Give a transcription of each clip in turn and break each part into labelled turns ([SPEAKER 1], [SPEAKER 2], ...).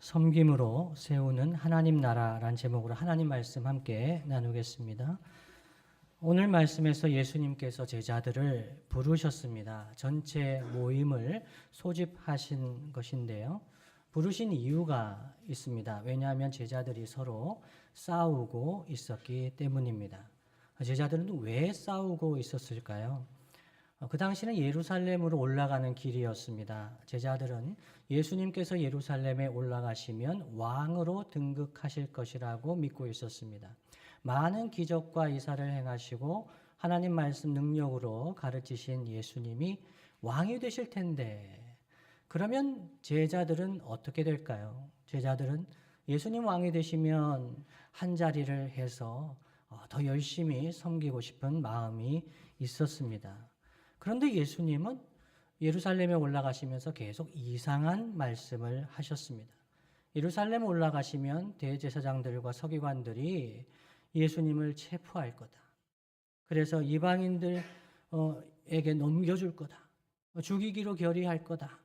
[SPEAKER 1] 섬김으로 세우는 하나님 나라란 제목으로 하나님 말씀 함께 나누겠습니다. 오늘 말씀에서 예수님께서 제자들을 부르셨습니다. 전체 모임을 소집하신 것인데요. 부르신 이유가 있습니다. 왜냐하면 제자들이 서로 싸우고 있었기 때문입니다. 제자들은 왜 싸우고 있었을까요? 그 당시는 예루살렘으로 올라가는 길이었습니다. 제자들은 예수님께서 예루살렘에 올라가시면 왕으로 등극하실 것이라고 믿고 있었습니다. 많은 기적과 이사를 행하시고 하나님 말씀 능력으로 가르치신 예수님이 왕이 되실 텐데, 그러면 제자들은 어떻게 될까요? 제자들은 예수님 왕이 되시면 한 자리를 해서 더 열심히 섬기고 싶은 마음이 있었습니다. 그런데 예수님은 예루살렘에 올라가시면서 계속 이상한 말씀을 하셨습니다. 예루살렘에 올라가시면 대제사장들과 서기관들이 예수님을 체포할 거다. 그래서 이방인들에게 넘겨줄 거다. 죽이기로 결의할 거다.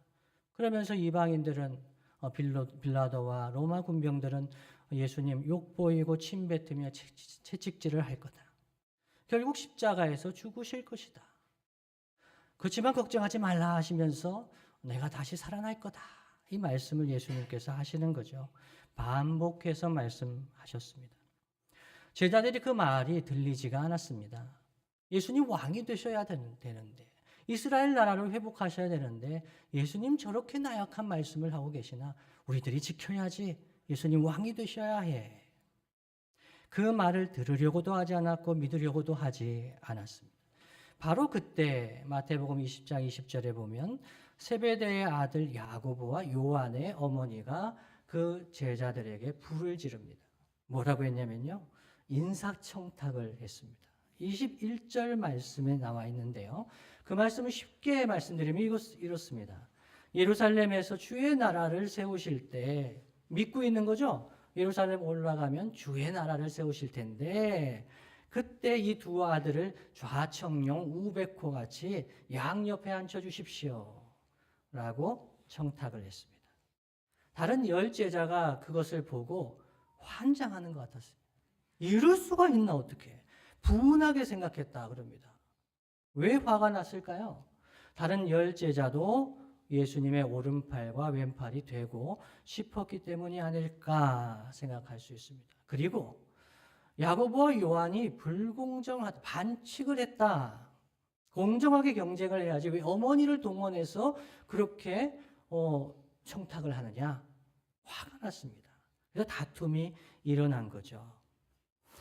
[SPEAKER 1] 그러면서 이방인들은 빌라도와 로마 군병들은 예수님 욕보이고 침뱉으며 채찍질을 할 거다. 결국 십자가에서 죽으실 것이다. 그렇지만 걱정하지 말라 하시면서 내가 다시 살아날 거다. 이 말씀을 예수님께서 하시는 거죠. 반복해서 말씀하셨습니다. 제자들이 그 말이 들리지가 않았습니다. 예수님 왕이 되셔야 되는데, 이스라엘 나라를 회복하셔야 되는데 예수님 저렇게 나약한 말씀을 하고 계시나, 우리들이 지켜야지, 예수님 왕이 되셔야 해. 그 말을 들으려고도 하지 않았고 믿으려고도 하지 않았습니다. 바로 그때 마태복음 20장 20절에 보면 세베대의 아들 야고보와 요한의 어머니가 그 제자들에게 불을 지릅니다. 뭐라고 했냐면요, 인사청탁을 했습니다. 21절 말씀에 나와 있는데요, 그 말씀을 쉽게 말씀드리면 이렇습니다. 예루살렘에서 주의 나라를 세우실 때 믿고 있는 거죠. 예루살렘 올라가면 주의 나라를 세우실 텐데, 그때 이 두 아들을 좌청룡 우베코 같이 양옆에 앉혀주십시오 라고 청탁을 했습니다. 다른 10제자가 그것을 보고 환장하는 것 같았어요. 이럴 수가 있나, 어떻게. 분하게 생각했다 그럽니다. 왜 화가 났을까요? 다른 10제자도 예수님의 오른팔과 왼팔이 되고 싶었기 때문이 아닐까 생각할 수 있습니다. 그리고 야고보와 요한이 불공정하다, 반칙을 했다. 공정하게 경쟁을 해야지 왜 어머니를 동원해서 그렇게 청탁을 하느냐. 화가 났습니다. 그래서 다툼이 일어난 거죠.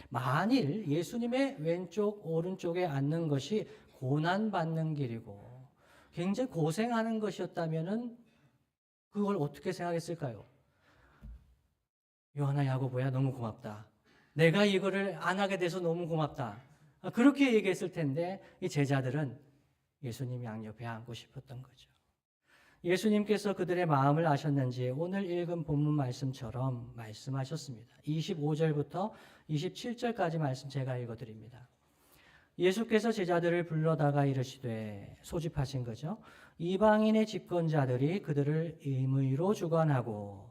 [SPEAKER 1] 만일 예수님의 왼쪽 오른쪽에 앉는 것이 고난받는 길이고 굉장히 고생하는 것이었다면 그걸 어떻게 생각했을까요? 요한아, 야고보야, 너무 고맙다. 내가 이거를 안 하게 돼서 너무 고맙다. 그렇게 얘기했을 텐데 이 제자들은 예수님 양옆에 앉고 싶었던 거죠. 예수님께서 그들의 마음을 아셨는지 오늘 읽은 본문 말씀처럼 말씀하셨습니다. 25절부터 27절까지 말씀 제가 읽어드립니다. 예수께서 제자들을 불러다가 이르시되, 소집하신 거죠. 이방인의 집권자들이 그들을 임의로 주관하고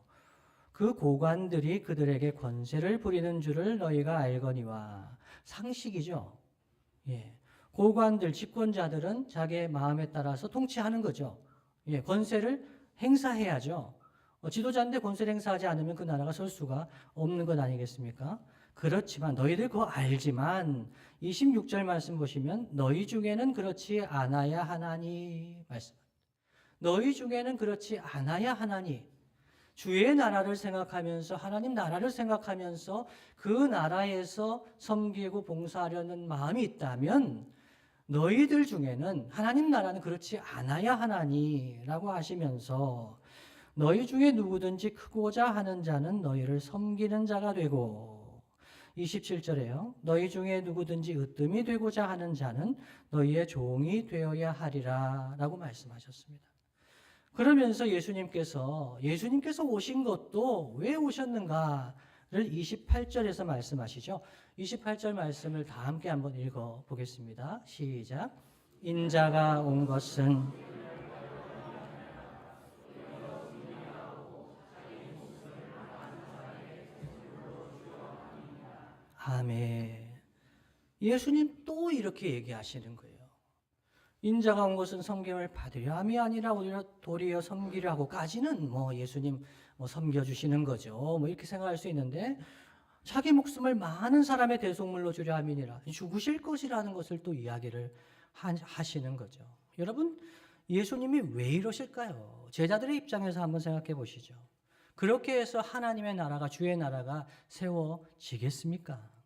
[SPEAKER 1] 그 고관들이 그들에게 권세를 부리는 줄을 너희가 알거니와. 상식이죠. 예. 고관들, 집권자들은 자기의 마음에 따라서 통치하는 거죠. 예. 권세를 행사해야죠. 지도자인데 권세를 행사하지 않으면 그 나라가 설 수가 없는 것 아니겠습니까? 그렇지만 너희들 그거 알지만 26절 말씀 보시면 너희 중에는 그렇지 않아야 하나니 말씀. 너희 중에는 그렇지 않아야 하나니. 주의 나라를 생각하면서, 하나님 나라를 생각하면서 그 나라에서 섬기고 봉사하려는 마음이 있다면 너희들 중에는 하나님 나라는 그렇지 않아야 하나니라고 하시면서 너희 중에 누구든지 크고자 하는 자는 너희를 섬기는 자가 되고, 27절에요. 너희 중에 누구든지 으뜸이 되고자 하는 자는 너희의 종이 되어야 하리라 라고 말씀하셨습니다. 그러면서 예수님께서 오신 것도 왜 오셨는가를 28절에서 말씀하시죠. 28절 말씀을 다 함께 한번 읽어보겠습니다. 시작. 인자가 온 것은 아멘. 예수님 또 이렇게 얘기하시는 거예요. 인자가 온 것은 섬김을 받으려 함이 아니라 오히려 도리어 섬기려 하고까지는 예수님 섬겨주시는 거죠. 이렇게 생각할 수 있는데 자기 목숨을 많은 사람의 대속물로 주려 함이니라 죽으실 것이라는 것을 또 이야기를 하시는 거죠. 여러분, 예수님이 왜 이러실까요? 제자들의 입장에서 한번 생각해 보시죠. 그렇게 해서 하나님의 나라가, 주의 나라가 세워지겠습니까?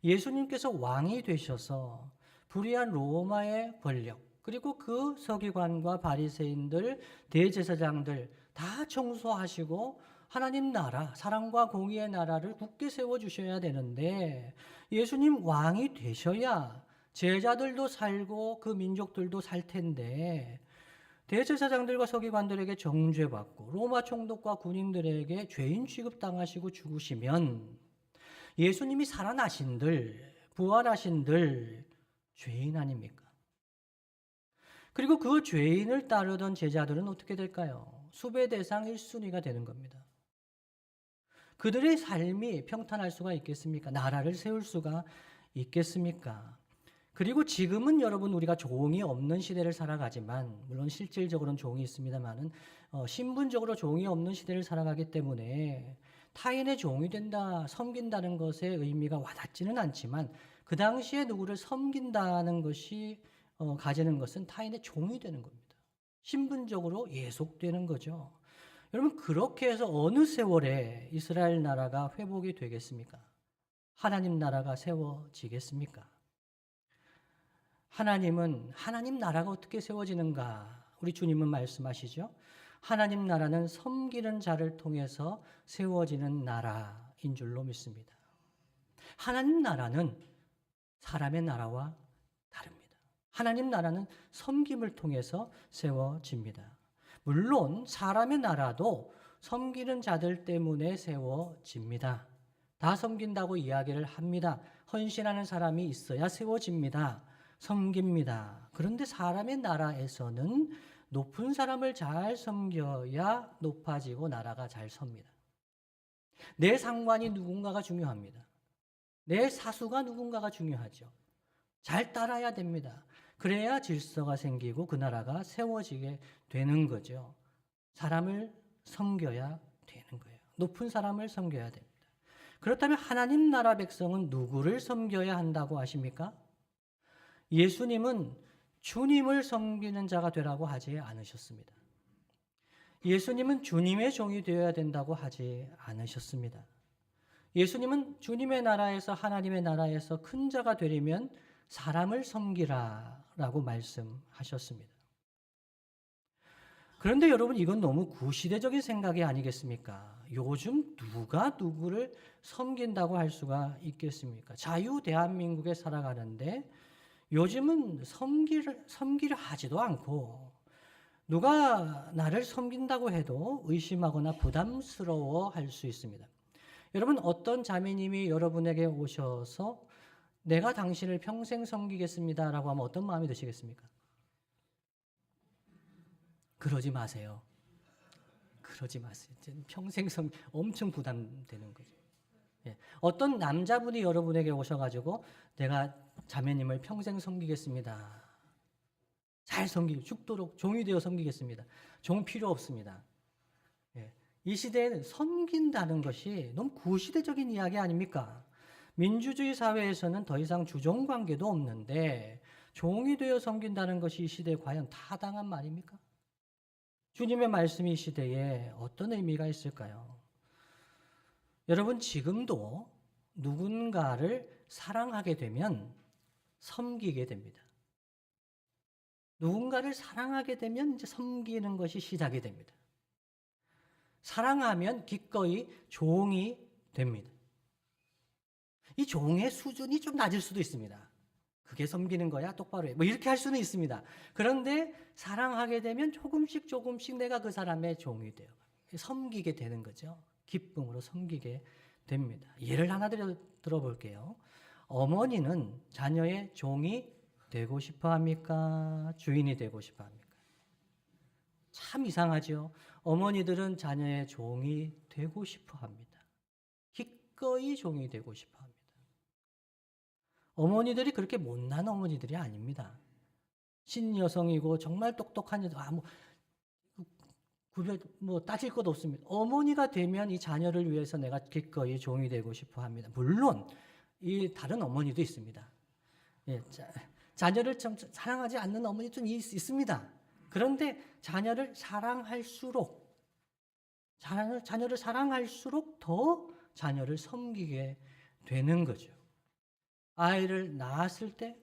[SPEAKER 1] 예수님께서 왕이 되셔서 불의한 로마의 권력, 그리고 그 서기관과 바리새인들, 대제사장들 다 청소하시고 하나님 나라, 사랑과 공의의 나라를 굳게 세워주셔야 되는데 예수님 왕이 되셔야 제자들도 살고 그 민족들도 살 텐데 대제사장들과 서기관들에게 정죄받고 로마 총독과 군인들에게 죄인 취급당하시고 죽으시면 예수님이 살아나신들, 부활하신들 죄인 아닙니까? 그리고 그 죄인을 따르던 제자들은 어떻게 될까요? 수배 대상 1순위가 되는 겁니다. 그들의 삶이 평탄할 수가 있겠습니까? 나라를 세울 수가 있겠습니까? 그리고 지금은 여러분 우리가 종이 없는 시대를 살아가지만 물론 실질적으로는 종이 있습니다만은 신분적으로 종이 없는 시대를 살아가기 때문에 타인의 종이 된다, 섬긴다는 것의 의미가 와닿지는 않지만 그 당시에 누구를 섬긴다는 것이 가지는 것은 타인의 종이 되는 겁니다. 신분적으로 예속되는 거죠. 여러분, 그렇게 해서 어느 세월에 이스라엘 나라가 회복이 되겠습니까? 하나님 나라가 세워지겠습니까? 하나님 나라가 어떻게 세워지는가? 우리 주님은 말씀하시죠. 하나님 나라는 섬기는 자를 통해서 세워지는 나라인 줄로 믿습니다. 하나님 나라는 사람의 나라와 다릅니다. 하나님 나라는 섬김을 통해서 세워집니다. 물론 사람의 나라도 섬기는 자들 때문에 세워집니다. 다 섬긴다고 이야기를 합니다. 헌신하는 사람이 있어야 세워집니다. 섬깁니다. 그런데 사람의 나라에서는 높은 사람을 잘 섬겨야 높아지고 나라가 잘 섭니다. 내 상관이 누군가가 중요합니다. 내 사수가 누군가가 중요하죠. 잘 따라야 됩니다. 그래야 질서가 생기고 그 나라가 세워지게 되는 거죠. 사람을 섬겨야 되는 거예요. 높은 사람을 섬겨야 됩니다. 그렇다면 하나님 나라 백성은 누구를 섬겨야 한다고 하십니까? 예수님은 주님을 섬기는 자가 되라고 하지 않으셨습니다. 예수님은 주님의 종이 되어야 된다고 하지 않으셨습니다. 예수님은 주님의 나라에서 하나님의 나라에서 큰 자가 되려면 사람을 섬기라라고 말씀하셨습니다. 그런데 여러분, 이건 너무 구시대적인 생각이 아니겠습니까? 요즘 누가 누구를 섬긴다고 할 수가 있겠습니까? 자유 대한민국에 살아가는데 요즘은 섬기려 하지도 않고 누가 나를 섬긴다고 해도 의심하거나 부담스러워 할 수 있습니다. 여러분, 어떤 자매님이 여러분에게 오셔서 내가 당신을 평생 섬기겠습니다라고 하면 어떤 마음이 드시겠습니까? 그러지 마세요. 그러지 마세요. 평생 엄청 부담되는 거죠. 예. 어떤 남자분이 여러분에게 오셔가지고 내가 자매님을 평생 섬기겠습니다. 잘 죽도록 종이 되어 섬기겠습니다. 종 필요 없습니다. 예. 이 시대에는 섬긴다는 것이 너무 구시대적인 이야기 아닙니까? 민주주의 사회에서는 더 이상 주종관계도 없는데 종이 되어 섬긴다는 것이 이 시대에 과연 타당한 말입니까? 주님의 말씀이 이 시대에 어떤 의미가 있을까요? 여러분, 지금도 누군가를 사랑하게 되면 섬기게 됩니다. 누군가를 사랑하게 되면 이제 섬기는 것이 시작이 됩니다. 사랑하면 기꺼이 종이 됩니다. 이 종의 수준이 좀 낮을 수도 있습니다. 그게 섬기는 거야? 똑바로 해. 이렇게 할 수는 있습니다. 그런데 사랑하게 되면 조금씩 내가 그 사람의 종이 돼요. 섬기게 되는 거죠. 기쁨으로 섬기게 됩니다. 예를 하나 들어볼게요. 어머니는 자녀의 종이 되고 싶어 합니까? 주인이 되고 싶어 합니까? 참 이상하죠. 어머니들은 자녀의 종이 되고 싶어 합니다. 기꺼이 종이 되고 싶어 합니다. 어머니들이 그렇게 못난 어머니들이 아닙니다. 신여성이고 정말 똑똑한 여자, 따질 것 없습니다. 어머니가 되면 이 자녀를 위해서 내가 기꺼이 종이 되고 싶어 합니다. 물론 이 다른 어머니도 있습니다. 예, 자녀를 좀 사랑하지 않는 어머니도 있습니다. 그런데 자녀를 사랑할수록 더 자녀를 섬기게 되는 거죠. 아이를 낳았을 때,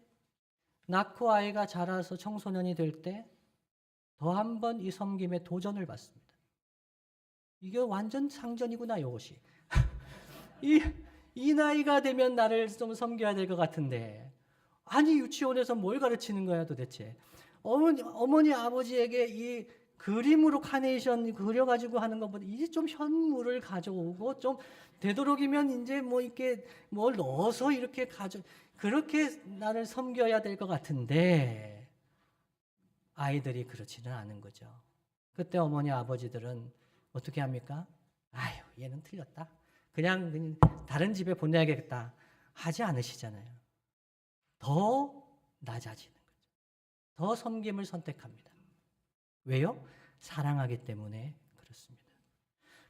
[SPEAKER 1] 낳고 아이가 자라서 청소년이 될 때 더 한 번 이 섬김에 도전을 받습니다. 이게 완전 상전이구나, 이것이. 이 나이가 되면 나를 좀 섬겨야 될 것 같은데, 아니 유치원에서 뭘 가르치는 거야 도대체. 어머니 아버지에게 이 그림으로 카네이션 그려가지고 하는 것보다 이제 좀 현물을 가져오고, 좀 되도록이면 이제 이렇게 뭘 넣어서 이렇게 그렇게 나를 섬겨야 될 것 같은데, 아이들이 그렇지는 않은 거죠. 그때 어머니 아버지들은 어떻게 합니까? 아유, 얘는 틀렸다, 그냥 다른 집에 보내야겠다 하지 않으시잖아요. 더 낮아지는 거죠. 더 섬김을 선택합니다. 왜요? 사랑하기 때문에 그렇습니다.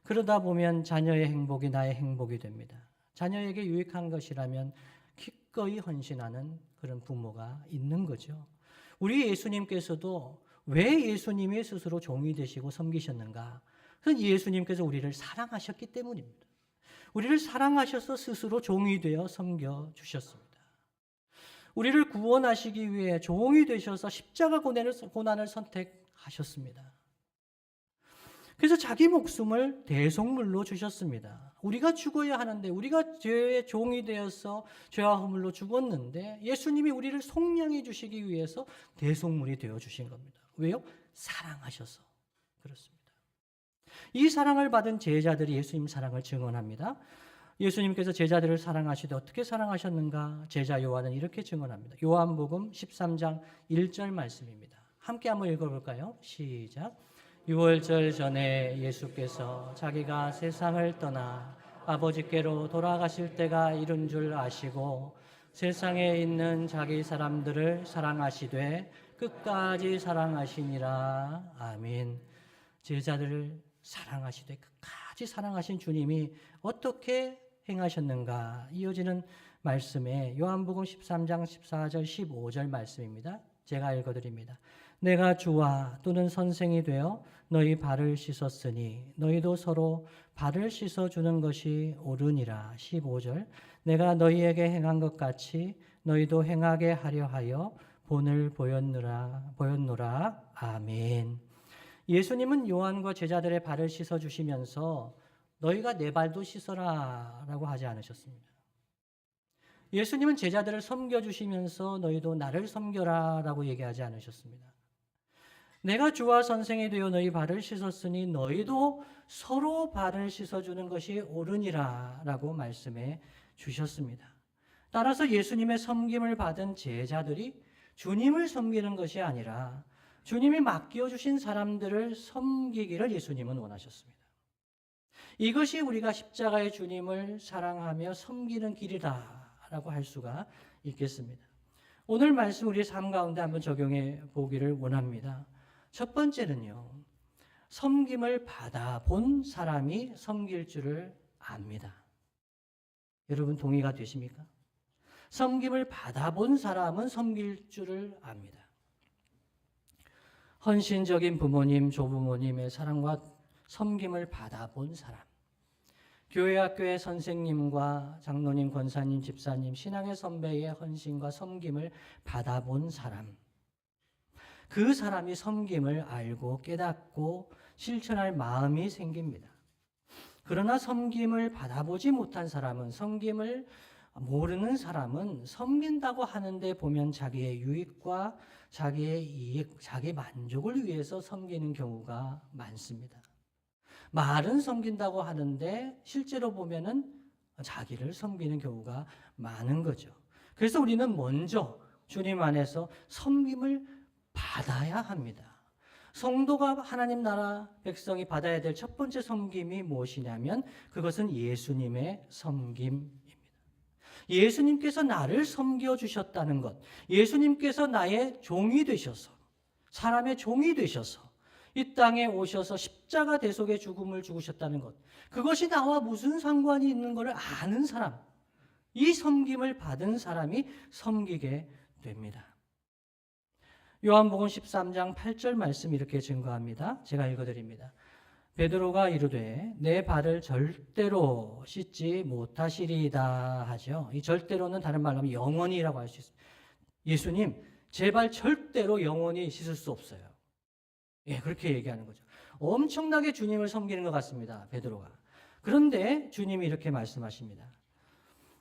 [SPEAKER 1] 그러다 보면 자녀의 행복이 나의 행복이 됩니다. 자녀에게 유익한 것이라면 기꺼이 헌신하는 그런 부모가 있는 거죠. 우리 예수님께서도 왜 예수님이 스스로 종이 되시고 섬기셨는가? 그건 예수님께서 우리를 사랑하셨기 때문입니다. 우리를 사랑하셔서 스스로 종이 되어 섬겨주셨습니다. 우리를 구원하시기 위해 종이 되셔서 십자가 고난을 선택하셨습니다. 그래서 자기 목숨을 대속물로 주셨습니다. 우리가 죽어야 하는데, 우리가 죄의 종이 되어서 죄와 허물로 죽었는데, 예수님이 우리를 속량해 주시기 위해서 대속물이 되어 주신 겁니다. 왜요? 사랑하셔서 그렇습니다. 이 사랑을 받은 제자들이 예수님 사랑을 증언합니다. 예수님께서 제자들을 사랑하시되 어떻게 사랑하셨는가? 제자 요한은 이렇게 증언합니다. 요한복음 13장 1절 말씀입니다. 함께 한번 읽어볼까요? 시작. 유월절 전에 예수께서 자기가 세상을 떠나 아버지께로 돌아가실 때가 이른 줄 아시고 세상에 있는 자기 사람들을 사랑하시되 끝까지 사랑하시니라. 아멘. 제자들을 사랑하시되 끝까지 사랑하신 주님이 어떻게 행하셨는가? 이어지는 말씀에 요한복음 13장 14절 15절 말씀입니다. 제가 읽어드립니다. 내가 주와 또는 선생이 되어 너희 발을 씻었으니 너희도 서로 발을 씻어주는 것이 옳으니라. 15절. 내가 너희에게 행한 것 같이 너희도 행하게 하려 하여 본을 보였노라. 아멘. 예수님은 요한과 제자들의 발을 씻어주시면서 너희가 내 발도 씻어라 라고 하지 않으셨습니다. 예수님은 제자들을 섬겨주시면서 너희도 나를 섬겨라 라고 얘기하지 않으셨습니다. 내가 주와 선생이 되어 너희 발을 씻었으니 너희도 서로 발을 씻어주는 것이 옳으니라 라고 말씀해 주셨습니다. 따라서 예수님의 섬김을 받은 제자들이 주님을 섬기는 것이 아니라 주님이 맡겨주신 사람들을 섬기기를 예수님은 원하셨습니다. 이것이 우리가 십자가의 주님을 사랑하며 섬기는 길이다라고 할 수가 있겠습니다. 오늘 말씀 우리 삶 가운데 한번 적용해 보기를 원합니다. 첫 번째는요, 섬김을 받아본 사람이 섬길 줄을 압니다. 여러분 동의가 되십니까? 섬김을 받아본 사람은 섬길 줄을 압니다. 헌신적인 부모님, 조부모님의 사랑과 섬김을 받아본 사람, 교회 학교의 선생님과 장로님, 권사님, 집사님, 신앙의 선배의 헌신과 섬김을 받아본 사람, 그 사람이 섬김을 알고 깨닫고 실천할 마음이 생깁니다. 그러나 섬김을 받아보지 못한 사람은, 섬김을 모르는 사람은 섬긴다고 하는데 보면 자기의 유익과 자기의 이익, 자기 만족을 위해서 섬기는 경우가 많습니다. 말은 섬긴다고 하는데 실제로 보면은 자기를 섬기는 경우가 많은 거죠. 그래서 우리는 먼저 주님 안에서 섬김을 받아야 합니다. 성도가 하나님 나라 백성이 받아야 될 첫 번째 섬김이 무엇이냐면 그것은 예수님의 섬김입니다. 예수님께서 나를 섬겨주셨다는 것, 예수님께서 나의 종이 되셔서, 사람의 종이 되셔서 이 땅에 오셔서 십자가 대속의 죽음을 죽으셨다는 것, 그것이 나와 무슨 상관이 있는 것을 아는 사람, 이 섬김을 받은 사람이 섬기게 됩니다. 요한복음 13장 8절 말씀 이렇게 증거합니다. 제가 읽어드립니다. 베드로가 이르되 내 발을 절대로 씻지 못하시리이다 하죠. 이 절대로는 다른 말로 하면 영원히라고 할 수 있습니다. 예수님, 제발 절대로 영원히 씻을 수 없어요. 예, 그렇게 얘기하는 거죠. 엄청나게 주님을 섬기는 것 같습니다. 베드로가. 그런데 주님이 이렇게 말씀하십니다.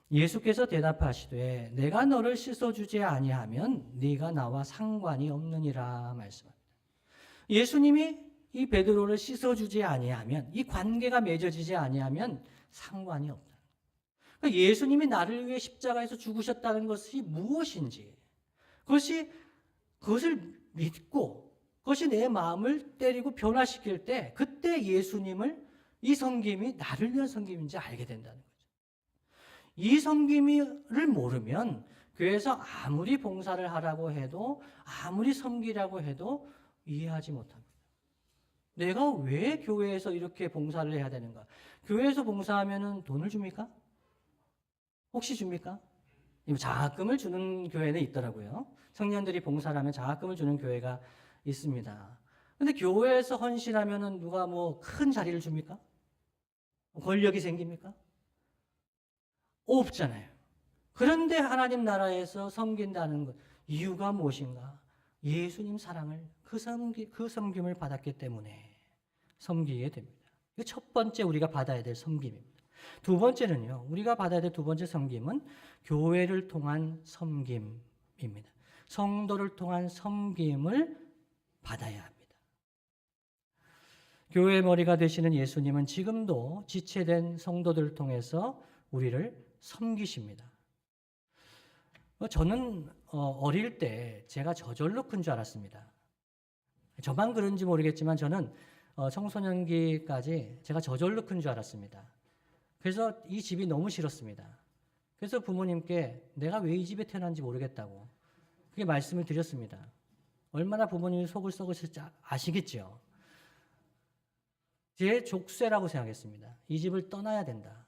[SPEAKER 1] 예수께서 대답하시되 내가 너를 씻어주지 아니하면 네가 나와 상관이 없느니라 말씀합니다. 예수님이 이 베드로를 씻어주지 아니하면, 이 관계가 맺어지지 아니하면 상관이 없다. 그러니까 예수님이 나를 위해 십자가에서 죽으셨다는 것이 무엇인지, 그것을 믿고 그것이 내 마음을 때리고 변화시킬 때, 그때 예수님을, 이 섬김이 나를 위한 섬김인지 알게 된다는 거죠. 이 섬김을 모르면 교회에서 아무리 봉사를 하라고 해도, 아무리 섬기라고 해도 이해하지 못합니다. 내가 왜 교회에서 이렇게 봉사를 해야 되는가? 교회에서 봉사하면 돈을 줍니까? 혹시 줍니까? 장학금을 주는 교회는 있더라고요. 청년들이 봉사를 하면 장학금을 주는 교회가 있습니다. 근데 교회에서 헌신하면 누가 큰 자리를 줍니까? 권력이 생깁니까? 없잖아요. 그런데 하나님 나라에서 섬긴다는 것, 이유가 무엇인가? 예수님 사랑을, 그 섬김을 받았기 때문에 섬기게 됩니다. 이거 첫 번째 우리가 받아야 될 섬김입니다. 두 번째는요, 우리가 받아야 될 두 번째 섬김은 교회를 통한 섬김입니다. 성도를 통한 섬김을 받아야 합니다. 교회의 머리가 되시는 예수님은 지금도 지체된 성도들을 통해서 우리를 섬기십니다. 저는 어릴 때 제가 저절로 큰 줄 알았습니다. 저만 그런지 모르겠지만 저는 청소년기까지 제가 저절로 큰 줄 알았습니다. 그래서 이 집이 너무 싫었습니다. 그래서 부모님께 내가 왜 이 집에 태어난지 모르겠다고 그렇게 말씀을 드렸습니다. 얼마나 부모님이 속을 썩으실지 아시겠죠? 제 족쇄라고 생각했습니다. 이 집을 떠나야 된다.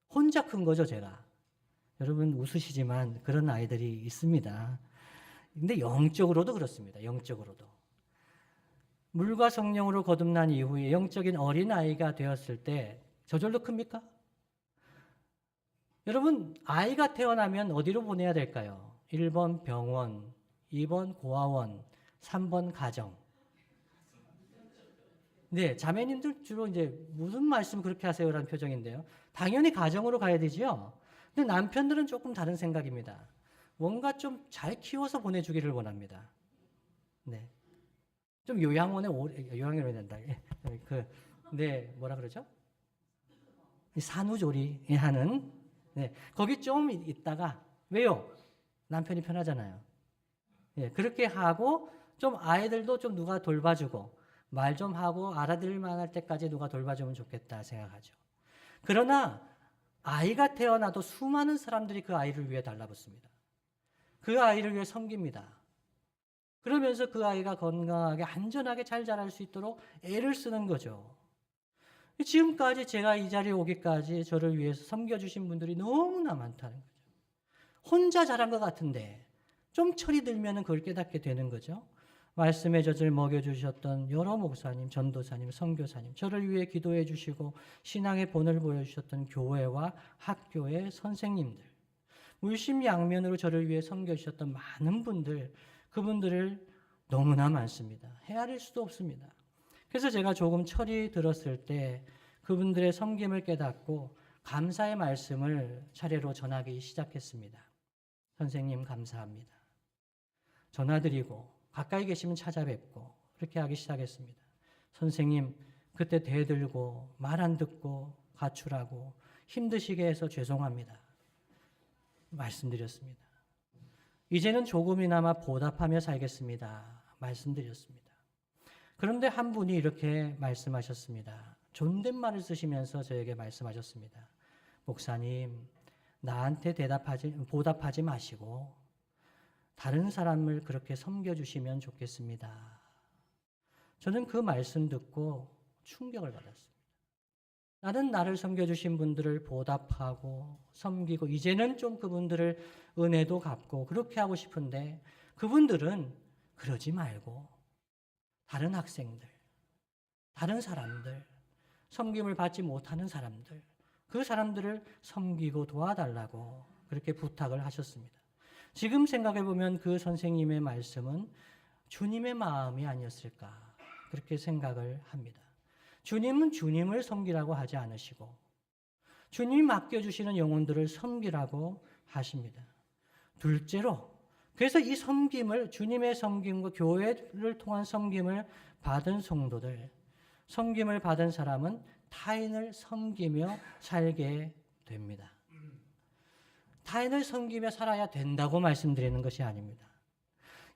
[SPEAKER 1] 혼자 큰 거죠, 제가. 여러분 웃으시지만 그런 아이들이 있습니다. 근데 영적으로도 그렇습니다. 영적으로도. 물과 성령으로 거듭난 이후에 영적인 어린아이가 되었을 때 저절로 큽니까? 여러분, 아이가 태어나면 어디로 보내야 될까요? 1번 병원, 2번 고아원, 3번 가정. 네, 자매님들 주로 이제 무슨 말씀 그렇게 하세요라는 표정인데요. 당연히 가정으로 가야 되죠. 근데 남편들은 조금 다른 생각입니다. 뭔가 좀 잘 키워서 보내주기를 원합니다. 네. 좀 요양원에 된다. 네, 뭐라 그러죠? 산후조리 하는, 네. 거기 좀 있다가, 왜요? 남편이 편하잖아요. 네, 그렇게 하고, 좀 아이들도 좀 누가 돌봐주고, 말 좀 하고 알아들을 만할 때까지 누가 돌봐주면 좋겠다 생각하죠. 그러나, 아이가 태어나도 수많은 사람들이 그 아이를 위해 달라붙습니다. 그 아이를 위해 섬깁니다. 그러면서 그 아이가 건강하게 안전하게 잘 자랄 수 있도록 애를 쓰는 거죠. 지금까지 제가 이 자리에 오기까지 저를 위해서 섬겨주신 분들이 너무나 많다는 거죠. 혼자 자란 것 같은데 좀 철이 들면 그걸 깨닫게 되는 거죠. 말씀의 젖을 먹여주셨던 여러 목사님, 전도사님, 선교사님, 저를 위해 기도해 주시고 신앙의 본을 보여주셨던 교회와 학교의 선생님들, 물심양면으로 저를 위해 섬겨주셨던 많은 분들, 그분들을 너무나 많습니다. 헤아릴 수도 없습니다. 그래서 제가 조금 철이 들었을 때 그분들의 섬김을 깨닫고 감사의 말씀을 차례로 전하기 시작했습니다. 선생님 감사합니다. 전화드리고 가까이 계시면 찾아뵙고 그렇게 하기 시작했습니다. 선생님 그때 대들고 말 안 듣고 가출하고 힘드시게 해서 죄송합니다. 말씀드렸습니다. 이제는 조금이나마 보답하며 살겠습니다. 말씀드렸습니다. 그런데 한 분이 이렇게 말씀하셨습니다. 존댓말을 쓰시면서 저에게 말씀하셨습니다. 목사님, 나한테 보답하지 마시고 다른 사람을 그렇게 섬겨주시면 좋겠습니다. 저는 그 말씀 듣고 충격을 받았습니다. 나는 나를 섬겨주신 분들을 보답하고 섬기고 이제는 좀 그분들을 은혜도 갚고 그렇게 하고 싶은데 그분들은 그러지 말고 다른 학생들, 다른 사람들, 섬김을 받지 못하는 사람들, 그 사람들을 섬기고 도와달라고 그렇게 부탁을 하셨습니다. 지금 생각해 보면 그 선생님의 말씀은 주님의 마음이 아니었을까 그렇게 생각을 합니다. 주님은 주님을 섬기라고 하지 않으시고 주님이 맡겨주시는 영혼들을 섬기라고 하십니다. 둘째로 그래서 이 섬김을 주님의 섬김과 교회를 통한 섬김을 받은 성도들, 섬김을 받은 사람은 타인을 섬기며 살게 됩니다. 타인을 섬기며 살아야 된다고 말씀드리는 것이 아닙니다.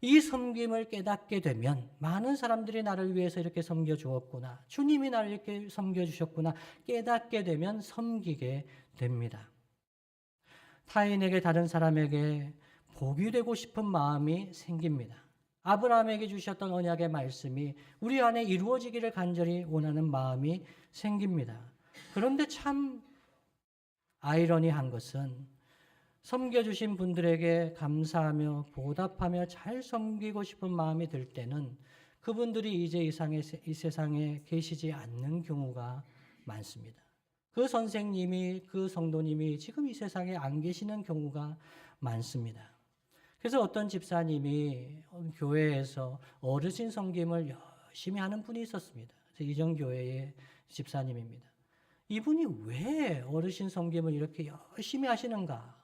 [SPEAKER 1] 이 섬김을 깨닫게 되면 많은 사람들이 나를 위해서 이렇게 섬겨주었구나. 주님이 나를 이렇게 섬겨주셨구나. 깨닫게 되면 섬기게 됩니다. 타인에게 다른 사람에게 복이 되고 싶은 마음이 생깁니다. 아브라함에게 주셨던 언약의 말씀이 우리 안에 이루어지기를 간절히 원하는 마음이 생깁니다. 그런데 참 아이러니한 것은 섬겨주신 분들에게 감사하며 보답하며 잘 섬기고 싶은 마음이 들 때는 그분들이 이제 이 세상에 계시지 않는 경우가 많습니다. 그 선생님이, 그 성도님이 지금 이 세상에 안 계시는 경우가 많습니다. 그래서 어떤 집사님이 교회에서 어르신 섬김을 열심히 하는 분이 있었습니다. 이정교회의 집사님입니다. 이분이 왜 어르신 섬김을 이렇게 열심히 하시는가?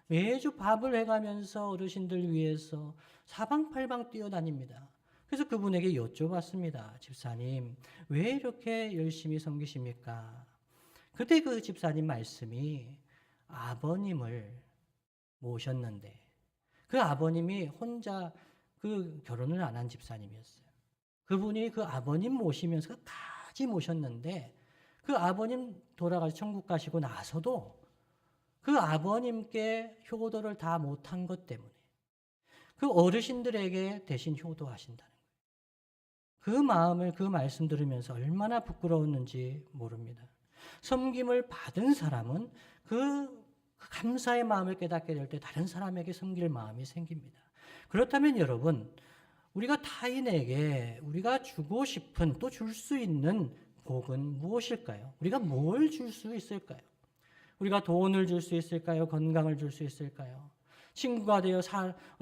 [SPEAKER 1] 매주 밥을 해가면서 어르신들 위해서 사방팔방 뛰어다닙니다. 그래서 그분에게 여쭤봤습니다. 집사님, 왜 이렇게 열심히 섬기십니까? 그때 그 집사님 말씀이 아버님을 모셨는데 그 아버님이 혼자 그 결혼을 안 한 집사님이었어요. 그분이 그 아버님 모시면서 끝까지 모셨는데 그 아버님 돌아가서 천국 가시고 나서도 그 아버님께 효도를 다 못한 것 때문에 그 어르신들에게 대신 효도하신다는 거예요. 그 마음을 그 말씀 들으면서 얼마나 부끄러웠는지 모릅니다. 섬김을 받은 사람은 그 감사의 마음을 깨닫게 될 때 다른 사람에게 섬길 마음이 생깁니다. 그렇다면 여러분, 우리가 타인에게 우리가 주고 싶은 또 줄 수 있는 복은 무엇일까요? 우리가 뭘 줄 수 있을까요? 우리가 돈을 줄 수 있을까요? 건강을 줄 수 있을까요? 친구가 되어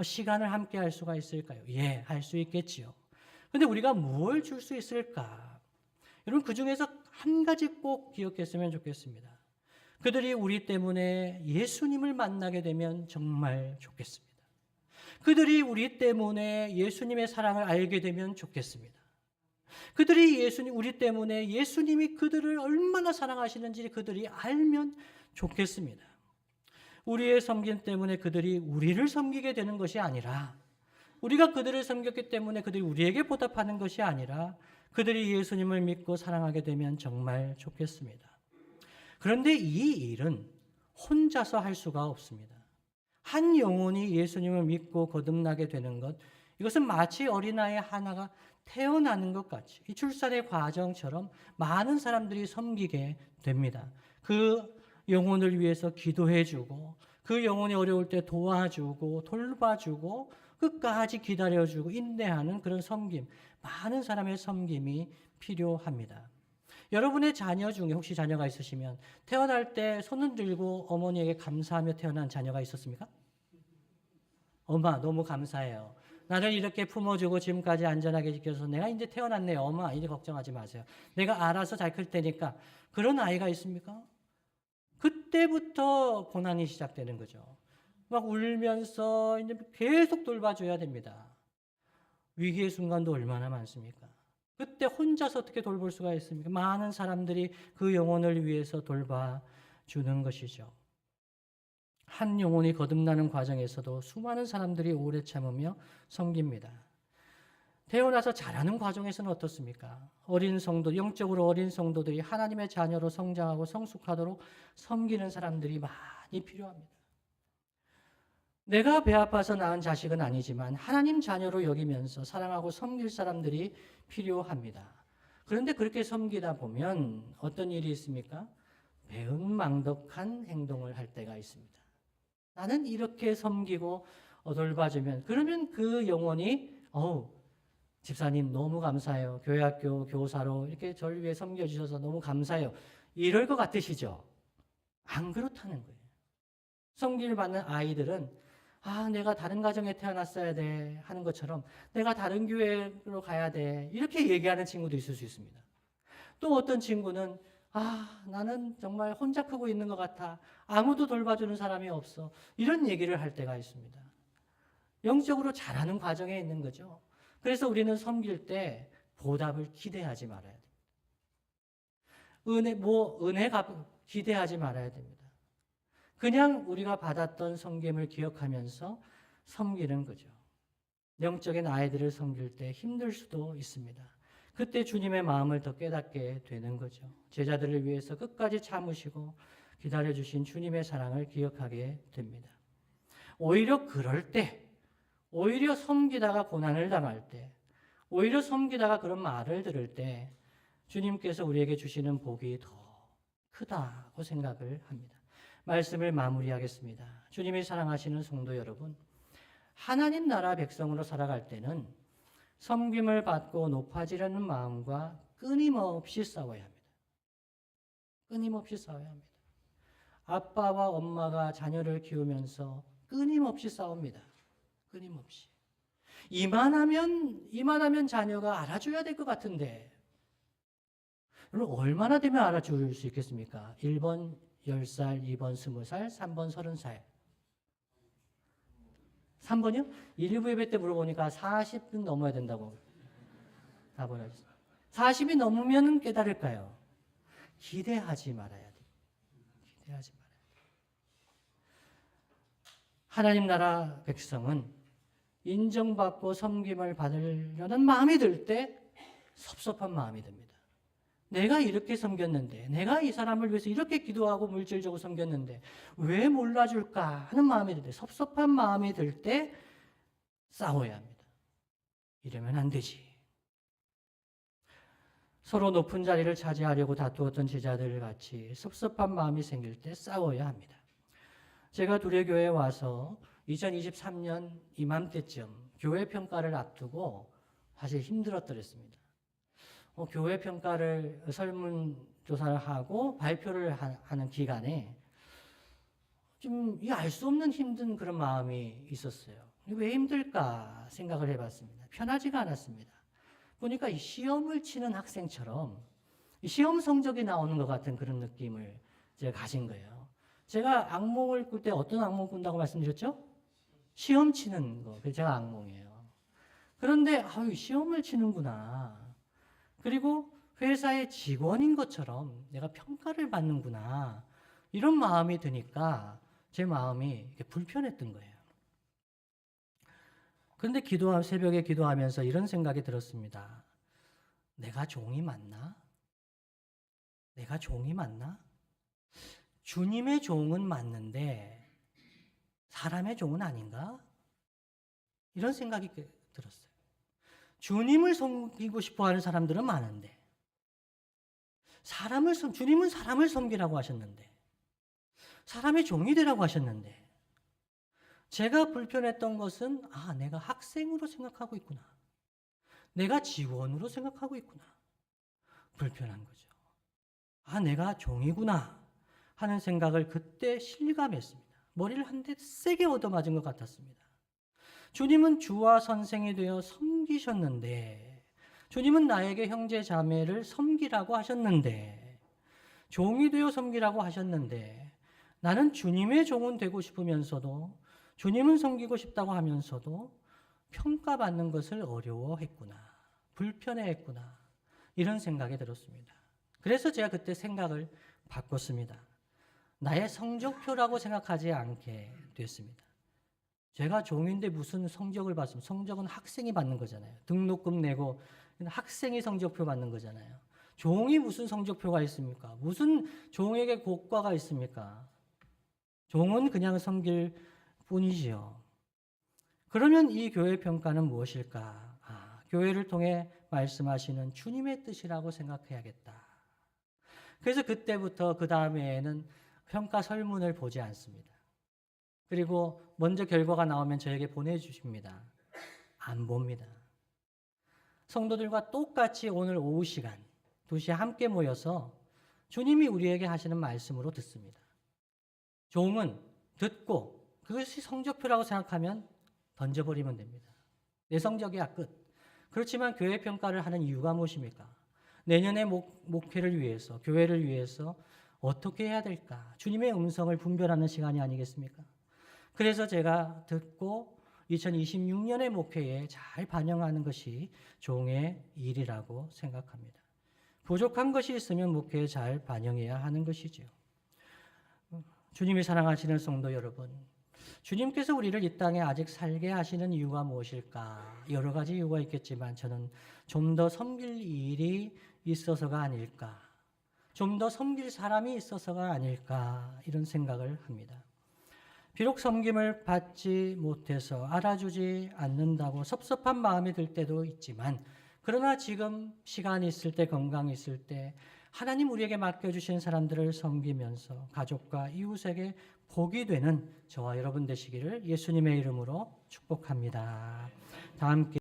[SPEAKER 1] 시간을 함께 할 수가 있을까요? 예, 할 수 있겠지요. 그런데 우리가 뭘 줄 수 있을까? 여러분, 그 중에서 한 가지 꼭 기억했으면 좋겠습니다. 그들이 우리 때문에 예수님을 만나게 되면 정말 좋겠습니다. 그들이 우리 때문에 예수님의 사랑을 알게 되면 좋겠습니다. 그들이 우리 때문에 예수님이 그들을 얼마나 사랑하시는지 그들이 알면 좋겠습니다. 우리의 섬김 때문에 그들이 우리를 섬기게 되는 것이 아니라 우리가 그들을 섬겼기 때문에 그들이 우리에게 보답하는 것이 아니라 그들이 예수님을 믿고 사랑하게 되면 정말 좋겠습니다. 그런데 이 일은 혼자서 할 수가 없습니다. 한 영혼이 예수님을 믿고 거듭나게 되는 것, 이것은 마치 어린아이 하나가 태어나는 것 같이 이 출산의 과정처럼 많은 사람들이 섬기게 됩니다. 그 영혼을 위해서 기도해주고 그 영혼이 어려울 때 도와주고 돌봐주고 끝까지 기다려주고 인내하는 그런 섬김, 많은 사람의 섬김이 필요합니다. 여러분의 자녀 중에 혹시 자녀가 있으시면 태어날 때 손을 들고 어머니에게 감사하며 태어난 자녀가 있었습니까? 엄마 너무 감사해요. 나를 이렇게 품어주고 지금까지 안전하게 지켜서 내가 이제 태어났네요. 엄마 이제 걱정하지 마세요. 내가 알아서 잘 클 테니까. 그런 아이가 있습니까? 그때부터 고난이 시작되는 거죠. 막 울면서 이제 계속 돌봐줘야 됩니다. 위기의 순간도 얼마나 많습니까? 그때 혼자서 어떻게 돌볼 수가 있습니까? 많은 사람들이 그 영혼을 위해서 돌봐주는 것이죠. 한 영혼이 거듭나는 과정에서도 수많은 사람들이 오래 참으며 섬깁니다. 태어나서 자라는 과정에서는 어떻습니까? 어린 성도, 영적으로 어린 성도들이 하나님의 자녀로 성장하고 성숙하도록 섬기는 사람들이 많이 필요합니다. 내가 배 아파서 낳은 자식은 아니지만 하나님 자녀로 여기면서 사랑하고 섬길 사람들이 필요합니다. 그런데 그렇게 섬기다 보면 어떤 일이 있습니까? 배은망덕한 행동을 할 때가 있습니다. 나는 이렇게 섬기고 돌봐주면, 그러면 그 영혼이 집사님 너무 감사해요. 교회학교 교사로 이렇게 저를 위해 섬겨주셔서 너무 감사해요. 이럴 것 같으시죠? 안 그렇다는 거예요. 섬기를 받는 아이들은 내가 다른 가정에 태어났어야 돼 하는 것처럼 내가 다른 교회로 가야 돼 이렇게 얘기하는 친구도 있을 수 있습니다. 또 어떤 친구는 나는 정말 혼자 크고 있는 것 같아. 아무도 돌봐주는 사람이 없어. 이런 얘기를 할 때가 있습니다. 영적으로 자라는 과정에 있는 거죠. 그래서 우리는 섬길 때 보답을 기대하지 말아야 됩니다. 은혜가 기대하지 말아야 됩니다. 그냥 우리가 받았던 섬김을 기억하면서 섬기는 거죠. 영적인 아이들을 섬길 때 힘들 수도 있습니다. 그때 주님의 마음을 더 깨닫게 되는 거죠. 제자들을 위해서 끝까지 참으시고 기다려주신 주님의 사랑을 기억하게 됩니다. 오히려 그럴 때, 오히려 섬기다가 고난을 당할 때, 오히려 섬기다가 그런 말을 들을 때 주님께서 우리에게 주시는 복이 더 크다고 생각을 합니다. 말씀을 마무리하겠습니다. 주님이 사랑하시는 성도 여러분, 하나님 나라 백성으로 살아갈 때는 섬김을 받고 높아지려는 마음과 끊임없이 싸워야 합니다. 끊임없이 싸워야 합니다. 아빠와 엄마가 자녀를 키우면서 끊임없이 싸웁니다. 끊임없이. 이만하면 자녀가 알아줘야 될 것 같은데, 여러분 얼마나 되면 알아줄 수 있겠습니까? 1번 10살, 2번 20살, 3번 30살. 3번이요? 1부 예배 때 물어보니까 40은 넘어야 된다고 답을 하셨어요. 40이 넘으면 깨달을까요? 기대하지 말아야 돼요. 기대하지 말아야 돼요. 하나님 나라 백성은 인정받고 섬김을 받으려는 마음이 들 때 섭섭한 마음이 듭니다. 내가 이렇게 섬겼는데, 내가 이 사람을 위해서 이렇게 기도하고 물질적으로 섬겼는데 왜 몰라줄까 하는 마음이 들 때, 섭섭한 마음이 들 때 싸워야 합니다. 이러면 안 되지. 서로 높은 자리를 차지하려고 다투었던 제자들 같이 섭섭한 마음이 생길 때 싸워야 합니다. 제가 두레교회에 와서 2023년 이맘때쯤 교회 평가를 앞두고 사실 힘들었더랬습니다. 교회 평가를 설문조사를 하고 발표를 하는 기간에 좀 알 수 없는 힘든 그런 마음이 있었어요. 왜 힘들까 생각을 해봤습니다. 편하지가 않았습니다. 보니까 이 시험을 치는 학생처럼 시험 성적이 나오는 것 같은 그런 느낌을 제가 가진 거예요. 제가 악몽을 꿀 때 어떤 악몽 꾼다고 말씀드렸죠? 시험 치는 거. 그게 제가 악몽이에요. 그런데 시험을 치는구나. 그리고 회사의 직원인 것처럼 내가 평가를 받는구나. 이런 마음이 드니까 제 마음이 불편했던 거예요. 그런데 새벽에 기도하면서 이런 생각이 들었습니다. 내가 종이 맞나? 내가 종이 맞나? 주님의 종은 맞는데 사람의 종은 아닌가? 이런 생각이 들었어요. 주님을 섬기고 싶어 하는 사람들은 많은데, 주님은 사람을 섬기라고 하셨는데, 사람의 종이 되라고 하셨는데, 제가 불편했던 것은, 내가 학생으로 생각하고 있구나. 내가 직원으로 생각하고 있구나. 불편한 거죠. 내가 종이구나 하는 생각을 그때 실감했습니다. 머리를 한 대 세게 얻어맞은 것 같았습니다. 주님은 주와 선생이 되어 섬기셨는데, 주님은 나에게 형제 자매를 섬기라고 하셨는데, 종이 되어 섬기라고 하셨는데, 나는 주님의 종은 되고 싶으면서도 주님은 섬기고 싶다고 하면서도 평가받는 것을 어려워했구나, 불편해했구나, 이런 생각이 들었습니다. 그래서 제가 그때 생각을 바꿨습니다. 나의 성적표라고 생각하지 않게 됐습니다. 제가 종인데 무슨 성적을 받습니까? 성적은 학생이 받는 거잖아요. 등록금 내고 학생이 성적표 받는 거잖아요. 종이 무슨 성적표가 있습니까? 무슨 종에게 고과가 있습니까? 종은 그냥 섬길 뿐이지요. 그러면 이 교회 평가는 무엇일까? 교회를 통해 말씀하시는 주님의 뜻이라고 생각해야겠다. 그래서 그때부터 그 다음에는 평가 설문을 보지 않습니다. 그리고 먼저 결과가 나오면 저에게 보내주십니다. 안 봅니다. 성도들과 똑같이 오늘 오후 시간 2시에 함께 모여서 주님이 우리에게 하시는 말씀으로 듣습니다. 종은 듣고 그것이 성적표라고 생각하면 던져버리면 됩니다. 내 성적이야 끝. 그렇지만 교회 평가를 하는 이유가 무엇입니까? 내년의 목회를 위해서, 교회를 위해서 어떻게 해야 될까? 주님의 음성을 분별하는 시간이 아니겠습니까? 그래서 제가 듣고 2026년의 목회에 잘 반영하는 것이 종의 일이라고 생각합니다. 부족한 것이 있으면 목회에 잘 반영해야 하는 것이죠. 주님이 사랑하시는 성도 여러분, 주님께서 우리를 이 땅에 아직 살게 하시는 이유가 무엇일까? 여러 가지 이유가 있겠지만 저는 좀 더 섬길 일이 있어서가 아닐까? 좀 더 섬길 사람이 있어서가 아닐까? 이런 생각을 합니다. 비록 섬김을 받지 못해서 알아주지 않는다고 섭섭한 마음이 들 때도 있지만 그러나 지금 시간이 있을 때 건강이 있을 때 하나님 우리에게 맡겨주신 사람들을 섬기면서 가족과 이웃에게 복이 되는 저와 여러분 되시기를 예수님의 이름으로 축복합니다. 다 함께